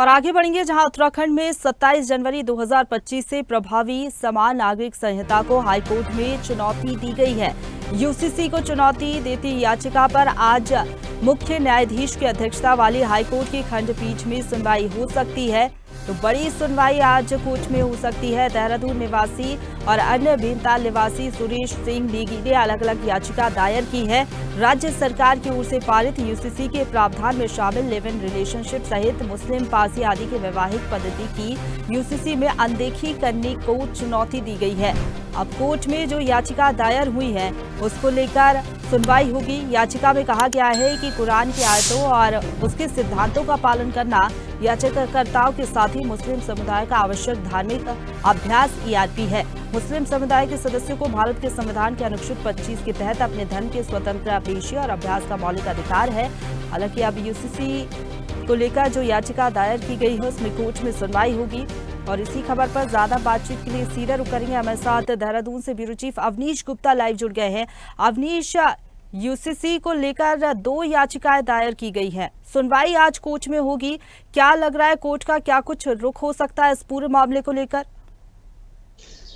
और आगे बढ़ेंगे जहां उत्तराखंड में 27 जनवरी 2025 से प्रभावी समान नागरिक संहिता को हाईकोर्ट में चुनौती दी गई है। यूसीसी को चुनौती देती याचिका पर आज मुख्य न्यायाधीश की अध्यक्षता वाली हाईकोर्ट की खंडपीठ में सुनवाई हो सकती है। तो बड़ी सुनवाई आज कोर्ट में हो सकती है। देहरादून निवासी और अन्य भीमताल निवासी सुरेश सिंह नेगी ने अलग अलग याचिका दायर की है। राज्य सरकार की ओर से पारित यूसीसी के प्रावधान में शामिल लिव इन रिलेशनशिप सहित मुस्लिम पारसी आदि की वैवाहिक पद्धति की यूसीसी में अनदेखी करने को चुनौती दी गई है। अब कोर्ट में जो याचिका दायर हुई है उसको लेकर सुनवाई होगी। याचिका में कहा गया है कि कुरान की आयतों और उसके सिद्धांतों का पालन करना याचिकाकर्ताओं के साथ ही मुस्लिम समुदाय का आवश्यक धार्मिक अभ्यास ईआरपी है। मुस्लिम समुदाय के सदस्यों को भारत के संविधान के अनुच्छेद 25 के तहत अपने धर्म के स्वतंत्र पेशी और अभ्यास का मौलिक अधिकार है। हालांकि अब यूसीसी को लेकर जो याचिका दायर की गई है उसमें कोर्ट में सुनवाई होगी। और इसी खबर पर ज्यादा बातचीत के लिए सीधे रुक करेंगे हमारे साथ देहरादून से bureau chief Avneesh Gupta live जुड़ गए हैं। अवनीश, यूसीसी को लेकर 2 याचिकाएं दायर की गई हैं। सुनवाई आज कोर्ट में होगी। क्या लग रहा है कोर्ट का क्या कुछ रुख हो सकता है इस पूरे मामले को लेकर?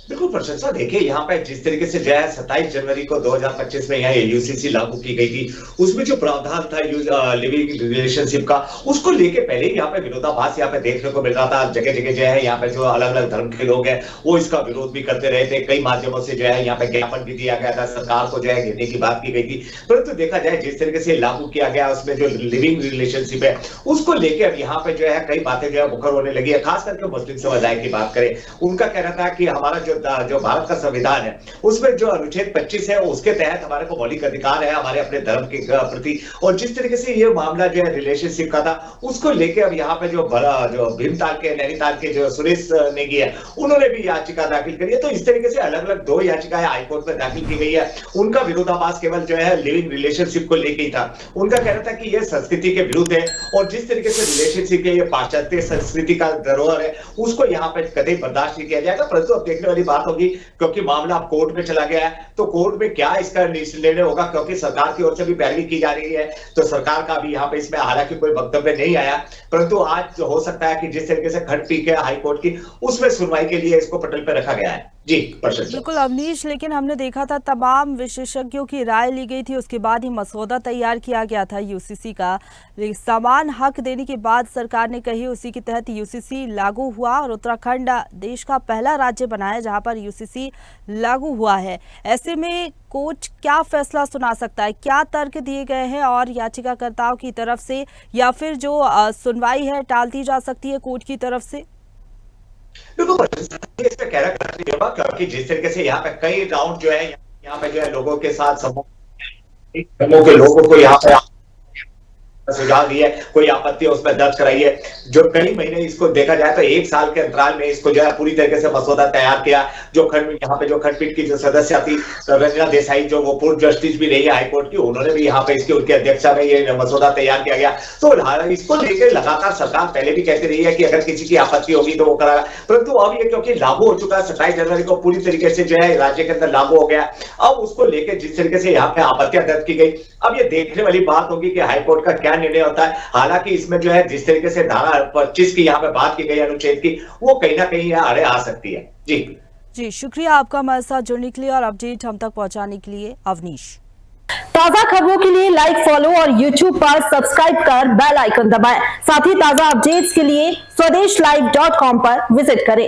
बिल्कुल प्रशंसा। देखिए यहाँ पे जिस तरीके से जो है 27 जनवरी को 2025 में यहाँ यूसीसी लागू की गई थी, उसमें जो प्रावधान था लिविंग रिलेशनशिप का, उसको लेके पहले ही यहाँ पे विरोधाभास यहाँ पे देखने को मिल रहा था। जगह जगह जो है यहाँ पे जो अलग अलग धर्म के लोग हैं वो इसका विरोध भी करते रहे थे। कई माध्यमों से जो है यहाँ पे ज्ञापन भी दिया गया था, सरकार को जो है घेरने की बात की गई थी। परंतु देखा जाए जिस तरीके से लागू किया गया उसमें जो लिविंग रिलेशनशिप है उसको लेकर अब यहाँ पे जो है कई बातें जो है मुखर होने लगी है। खास करके मुस्लिम समुदाय की बात करें, उनका कहना था कि हमारा जो भारत का संविधान है उसमें जो अनुच्छेद 25 है उसके तहत हमारे को मौलिक अधिकार है हमारे अपने धर्म के प्रति। और जिस तरीके से ये मामला जो है रिलेशनशिप का था उसको लेके अब यहाँ पे जो भीमताल के नैनीताल के जो सुरेश नेगी है उन्होंने भी याचिका दाखिल करी है। तो इस तरीके से अलग अलग 2 याचिकाएं हाईकोर्ट में दाखिल की गई है। उनका विरोधाभास केवल जो है लिविंग रिलेशनशिप को लेके ही था। उनका कहना था कि यह संस्कृति के विरुद्ध है और जिस तरीके से रिलेशनशिप ये पाश्चात्य संस्कृति का धरोहर है उसको यहाँ पे कभी बर्दाश्त नहीं किया जाएगा। परंतु अब देखने वाली बात होगी क्योंकि मामला अब कोर्ट में चला गया है तो कोर्ट में क्या इसका निर्णय होगा, क्योंकि सरकार की ओर से भी पैरवी की जा रही है। तो सरकार का भी यहाँ पे इसमें हालांकि कोई वक्तव्य नहीं आया, परंतु आज हो सकता है कि जिस तरीके से खंडपीठ है हाईकोर्ट की उसमें सुनवाई के लिए इसको पटल पर रखा गया है। जी बिल्कुल अवनीश, लेकिन हमने देखा था तमाम विशेषज्ञों की राय ली गई थी, उसके बाद ही मसौदा तैयार किया गया था यूसीसी का। समान हक देने के बाद सरकार ने कही उसी के तहत यूसीसी लागू हुआ और उत्तराखंड देश का पहला राज्य बना है जहां पर यूसीसी लागू हुआ है। ऐसे में कोर्ट क्या फैसला सुना सकता है? क्या तर्क दिए गए हैं और याचिकाकर्ताओं की तरफ से या फिर जो सुनवाई है टाल दी जा सकती है कोर्ट की तरफ से? इसमें कह रहा होगा क्योंकि जिस तरीके से यहाँ पे कई राउंड जो है यहाँ पे जो है लोगों के साथ समूह के लोगों को यहाँ पे सुझाव दिए, कोई आपत्ति उसमें दर्ज कराई है। जो कई महीने इसको देखा जाए तो 1 साल के अंतराल में इसको जो है पूरी तरीके से मसौदा तैयार किया। जो यहाँ पे जो खंडपीठ की जो सदस्य थी रंजना देसाई, जो वो पूर्व जस्टिस भी रही है हाईकोर्ट की, उन्होंने भी यहाँ पे इसकी उनकी अध्यक्षता में ये मसौदा तैयार किया गया। तो इसको लेकर लगातार सरकार पहले भी कहती रही है कि अगर किसी की आपत्ति होगी तो वो करेगा, परंतु अब ये क्योंकि लागू हो चुका है 27 जनवरी को पूरी तरीके से जो है राज्य के अंदर लागू हो गया, अब उसको लेकर जिस तरीके से यहाँ पे आपत्तियां दर्ज की गई, अब ये देखने वाली बात होगी कि हाईकोर्ट का क्या निर्णय होता है। हालांकि इसमें जो है जिस तरीके से धारा 25 की यहाँ पे बात की गई अनुच्छेद की, वो कहीं ना कहीं अड़े आ सकती है। जी शुक्रिया आपका हमारे साथ जुड़ने के लिए और अपडेट हम तक पहुंचाने के लिए अवनीश। ताजा खबरों के लिए लाइक, फॉलो और YouTube पर सब्सक्राइब कर बेल आइकन दबाएं। साथ ही ताजा अपडेट्स के लिए स्वदेशलाइव.com पर विजिट करें।